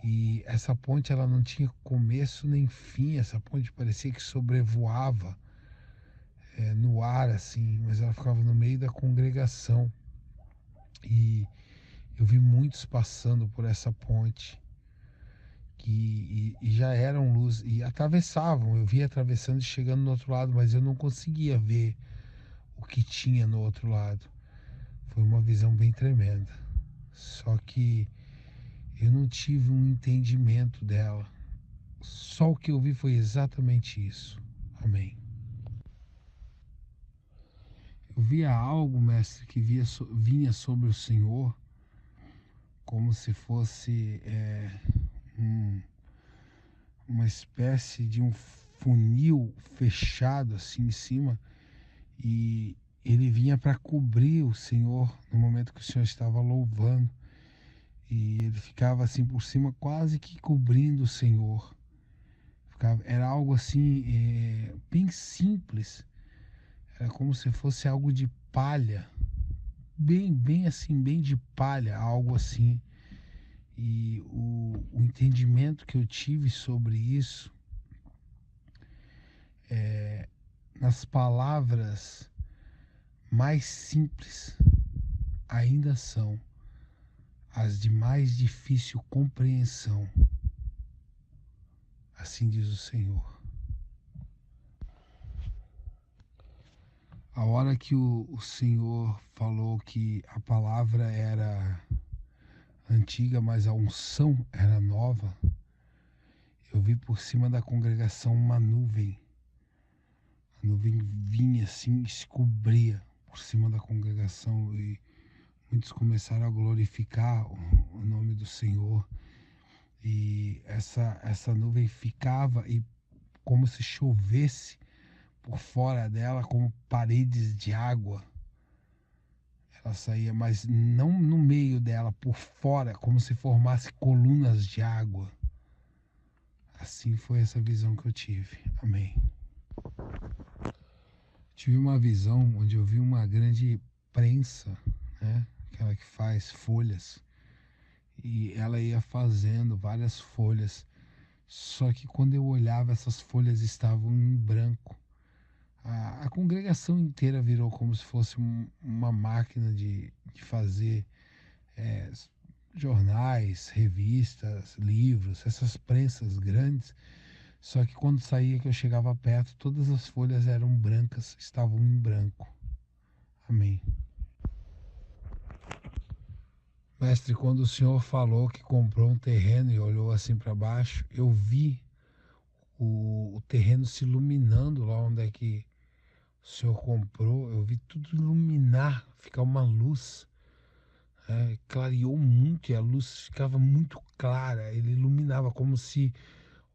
E essa ponte, ela não tinha começo nem fim. Essa ponte parecia que sobrevoava no ar, assim, mas ela ficava no meio da congregação. E eu vi muitos passando por essa ponte e já eram luz e atravessavam. Eu via atravessando e chegando no outro lado, mas eu não conseguia ver o que tinha no outro lado. Foi uma visão bem tremenda. Só que eu não tive um entendimento dela. Só o que eu vi foi exatamente isso. Amém. Eu via algo, mestre, que vinha sobre o Senhor, como se fosse uma espécie de um funil fechado assim em cima, e ele vinha para cobrir o Senhor no momento que o Senhor estava louvando, e ele ficava assim por cima, quase que cobrindo o Senhor. Era algo assim bem simples, era como se fosse algo de palha, bem assim, bem de palha, algo assim. E o entendimento que eu tive sobre isso, nas palavras mais simples, ainda são as de mais difícil compreensão. Assim diz o Senhor. A hora que o Senhor falou que a palavra era antiga, mas a unção era nova, eu vi por cima da congregação uma nuvem. A nuvem vinha assim, descobria por cima da congregação, e muitos começaram a glorificar o nome do Senhor. E essa nuvem ficava e como se chovesse por fora dela, como paredes de água. Ela saía, mas não no meio dela, por fora, como se formasse colunas de água. Assim foi essa visão que eu tive. Amém. Tive uma visão onde eu vi uma grande prensa, né? Aquela que faz folhas. E ela ia fazendo várias folhas. Só que quando eu olhava, essas folhas estavam em branco. A congregação inteira virou como se fosse uma máquina de fazer jornais, revistas, livros, essas prensas grandes. Só que quando saía, que eu chegava perto, todas as folhas eram brancas, estavam em branco. Amém. Mestre, quando o senhor falou que comprou um terreno e olhou assim para baixo, eu vi o terreno se iluminando lá onde é que o senhor comprou. Eu vi tudo iluminar, ficar uma luz. Clareou muito e a luz ficava muito clara. Ele iluminava como se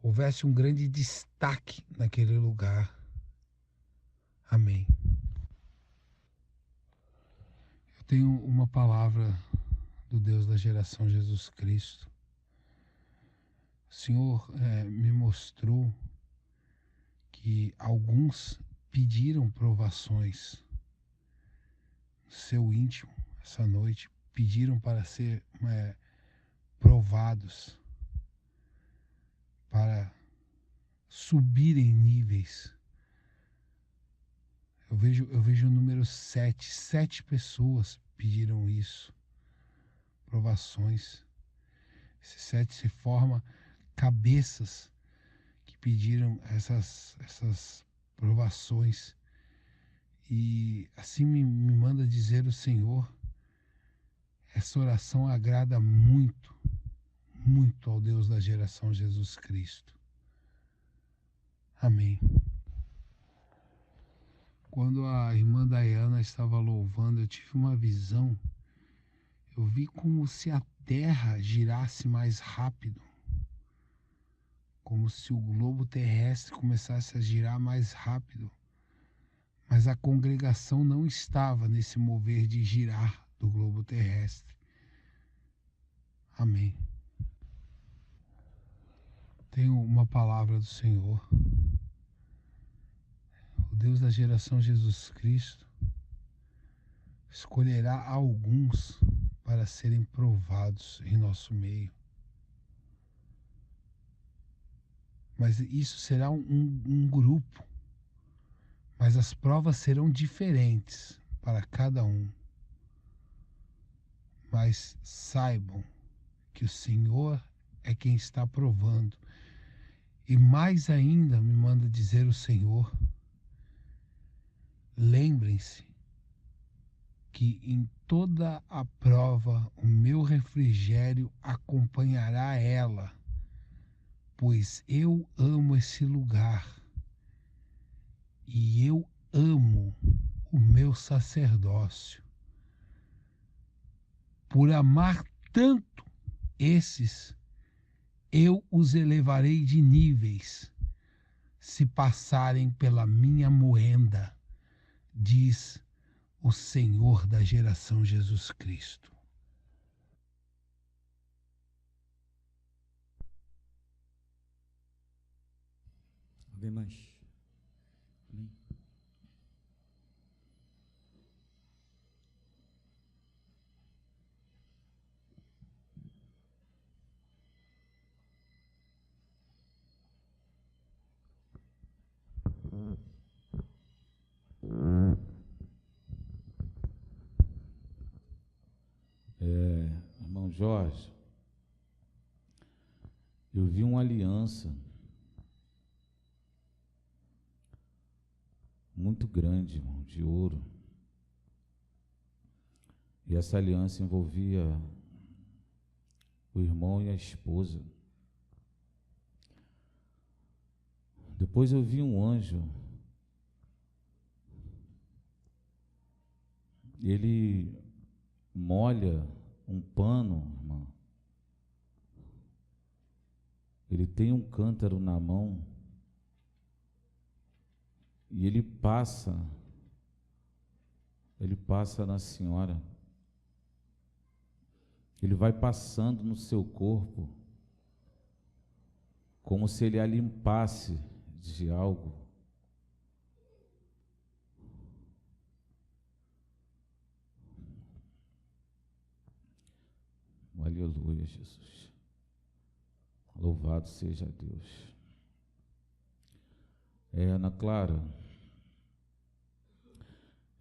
houvesse um grande destaque naquele lugar. Amém. Eu tenho uma palavra do Deus da geração Jesus Cristo. O Senhor me mostrou que alguns pediram provações no seu íntimo essa noite, pediram para ser provados, para subirem níveis. Eu vejo o número 7. 7 pessoas pediram isso. Provações. Esse 7 se forma cabeças que pediram essas provações. E assim me manda dizer o Senhor, essa oração agrada muito, muito ao Deus da geração Jesus Cristo. Amém. Quando a irmã Dayana estava louvando, eu tive uma visão. Eu vi como se a terra girasse mais rápido. Como se o globo terrestre começasse a girar mais rápido. Mas a congregação não estava nesse mover de girar do globo terrestre. Amém. Tenho uma palavra do Senhor. O Deus da geração Jesus Cristo escolherá alguns para serem provados em nosso meio. Mas isso será um grupo. Mas as provas serão diferentes para cada um. Mas saibam que o Senhor é quem está provando. E mais ainda me manda dizer o Senhor, lembrem-se que em toda a prova o meu refrigério acompanhará ela, pois eu amo esse lugar e eu amo o meu sacerdócio. Por amar tanto esses, eu os elevarei de níveis, se passarem pela minha moenda, diz o Senhor da geração Jesus Cristo. Alguém mais? Amém? irmão Jorge, eu vi uma aliança muito grande, irmão, de ouro. E essa aliança envolvia o irmão e a esposa. Depois eu vi um anjo. Ele molha um pano, irmão. Ele tem um cântaro na mão. E ele passa na senhora. Ele vai passando no seu corpo, como se ele a limpasse de algo. Aleluia, Jesus. Louvado seja Deus. Ana Clara,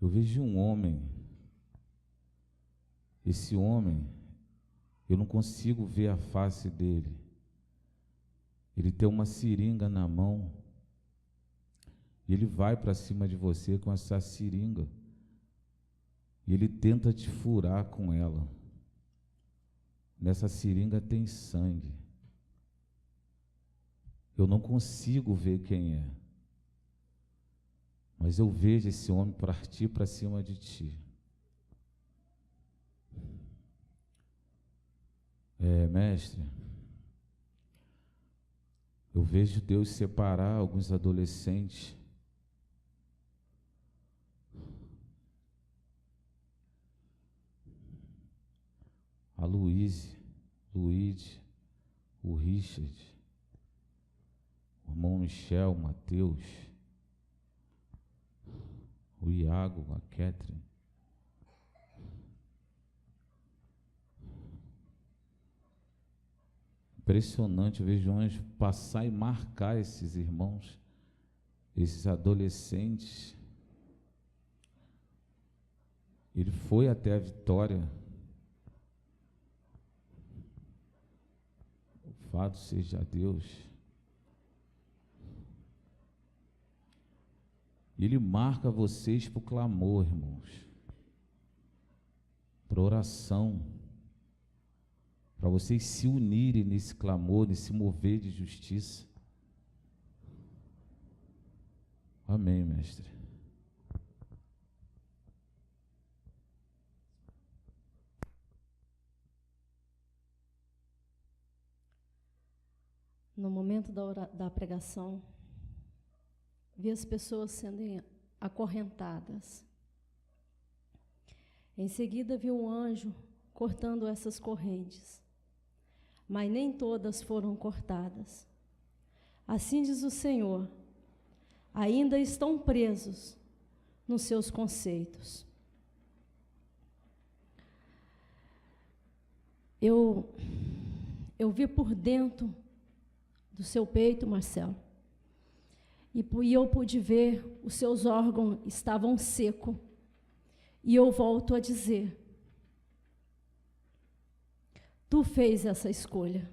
eu vejo um homem. Esse homem, eu não consigo ver a face dele. Ele tem uma seringa na mão. E ele vai para cima de você com essa seringa. E ele tenta te furar com ela. Nessa seringa tem sangue. Eu não consigo ver quem é. Mas eu vejo esse homem partir para cima de ti. Mestre, eu vejo Deus separar alguns adolescentes. A Luíde, o Richard, o irmão Michel, o Mateus, o Iago, a Catherine. Impressionante, eu vejo um anjo passar e marcar esses irmãos, esses adolescentes. Ele foi até a vitória. Louvado seja Deus. Ele marca vocês para o clamor, irmãos, para oração, para vocês se unirem nesse clamor, nesse mover de justiça. Amém, mestre. No momento da pregação, vi as pessoas sendo acorrentadas. Em seguida, vi um anjo cortando essas correntes, mas nem todas foram cortadas. Assim diz o Senhor, ainda estão presos nos seus conceitos. Eu vi por dentro do seu peito, Marcelo, e eu pude ver os seus órgãos estavam secos. E eu volto a dizer, tu fez essa escolha.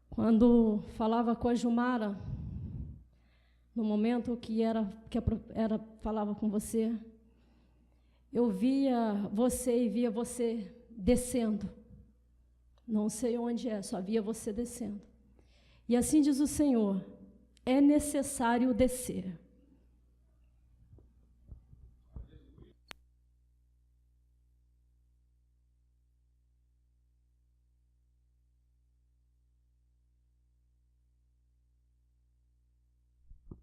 Quando falava com a Jumara, no momento que falava com você, eu via você e via você descendo. Não sei onde só via você descendo. E assim diz o Senhor, é necessário descer.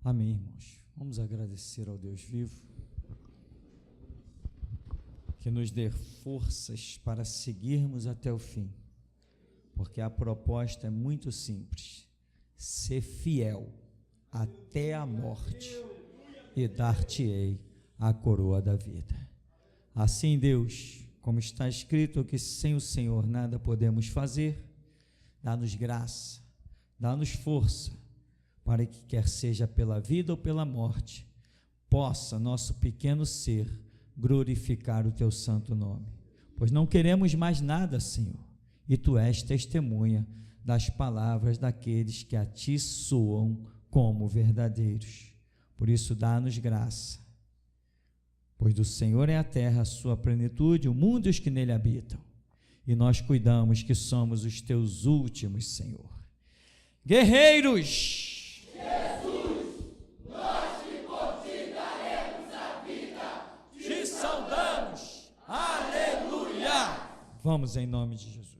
Amém, irmãos. Vamos agradecer ao Deus vivo, que nos dê forças para seguirmos até o fim, porque a proposta é muito simples: ser fiel até a morte e dar-te-ei a coroa da vida. Assim, Deus, como está escrito que sem o Senhor nada podemos fazer, dá-nos graça, dá-nos força, para que, quer seja pela vida ou pela morte, possa nosso pequeno ser glorificar o teu santo nome. pois não queremos mais nada, Senhor, e Tu és testemunha das palavras daqueles que a Ti soam como verdadeiros. Por isso, dá-nos graça, pois do Senhor é a terra, a sua plenitude, o mundo e os que nele habitam, e nós cuidamos que somos os Teus últimos, Senhor. Guerreiros! Jesus, nós te consideramos a vida, te saudamos, aleluia! Vamos em nome de Jesus.